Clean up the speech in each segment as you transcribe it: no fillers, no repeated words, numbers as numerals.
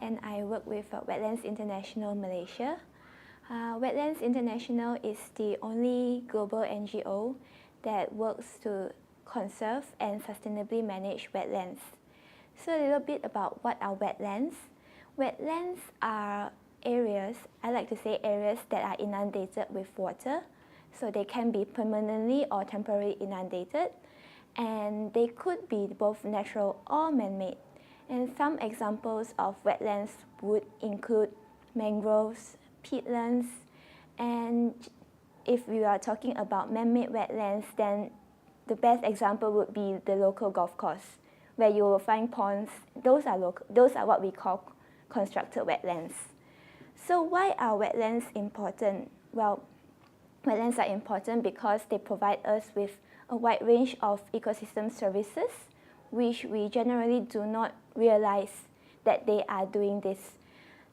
and I work with Wetlands International Malaysia. Wetlands International is the only global NGO that works to conserve and sustainably manage wetlands. So a little bit about what are wetlands. Wetlands are areas, I like to say areas that are inundated with water. So they can be permanently or temporarily inundated, and they could be both natural or man-made. And some examples of wetlands would include mangroves, peatlands, and if we are talking about man-made wetlands, then the best example would be the local golf course, where you will find ponds. Those are what we call constructed wetlands. So why are wetlands important? Well, wetlands are important because they provide us with a wide range of ecosystem services, which we generally do not realize that they are doing this.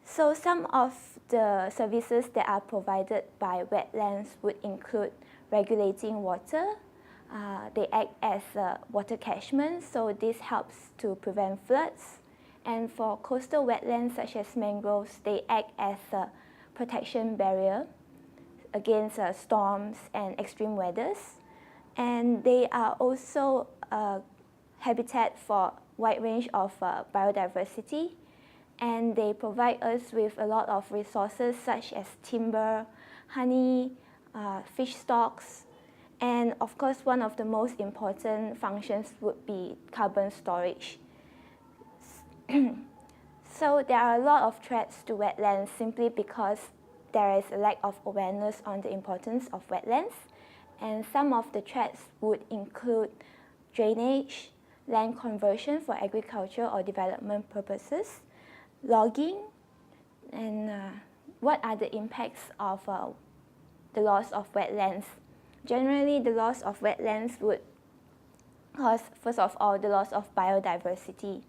So some of the services that are provided by wetlands would include regulating water. They act as a water catchment, so this helps to prevent floods. And for coastal wetlands such as mangroves, they act as a protection barrier against storms and extreme weathers. And they are also a habitat for a wide range of biodiversity, and they provide us with a lot of resources such as timber, honey, fish stocks, and of course one of the most important functions would be carbon storage. So there are a lot of threats to wetlands simply because there is a lack of awareness on the importance of wetlands, and some of the threats would include drainage, land conversion for agriculture or development purposes, logging, and what are the impacts of the loss of wetlands. Generally, the loss of wetlands would cause, first of all, the loss of biodiversity,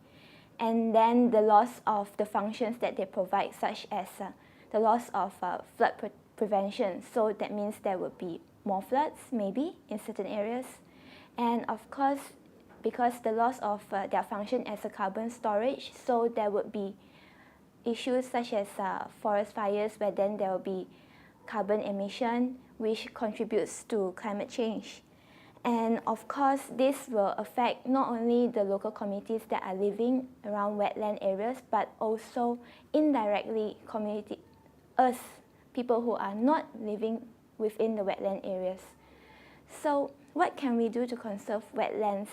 and then the loss of the functions that they provide, such as the loss of flood prevention. So that means there would be more floods, maybe, in certain areas. And of course, because the loss of their function as a carbon storage, so there would be issues such as forest fires, where then there will be carbon emission, which contributes to climate change. And of course, this will affect not only the local communities that are living around wetland areas, but also indirectly us, people who are not living within the wetland areas. So what can we do to conserve wetlands?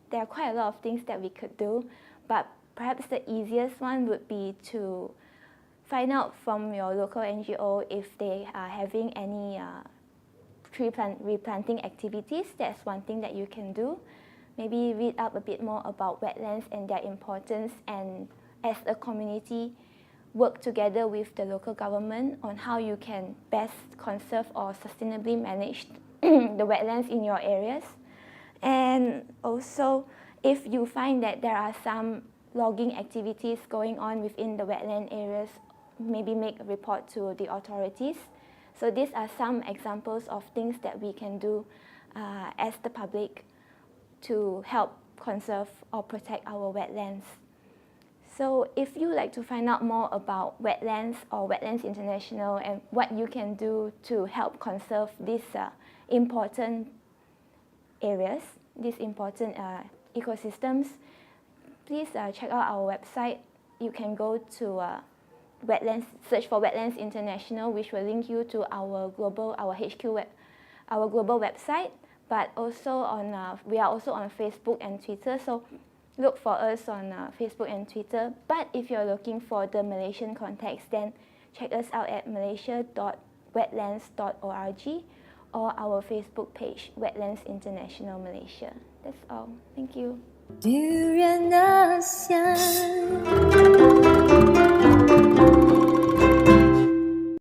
There are quite a lot of things that we could do, but perhaps the easiest one would be to find out from your local NGO if they are having any replanting activities. That's one thing that you can do. Maybe read up a bit more about wetlands and their importance, and as a community, work together with the local government on how you can best conserve or sustainably manage the wetlands in your areas. And also, if you find that there are some logging activities going on within the wetland areas, maybe make a report to the authorities. So these are some examples of things that we can do as the public to help conserve or protect our wetlands. So if you like to find out more about wetlands or Wetlands International and what you can do to help conserve these important areas, these important ecosystems, please check out our website. You can go to Wetlands, search for Wetlands International, which will link you to our global website. But also we are also on Facebook and Twitter. So look for us on Facebook and Twitter. But if you're looking for the Malaysian context, then check us out at malaysia.wetlands.org or our Facebook page, Wetlands International Malaysia. That's all. Thank you.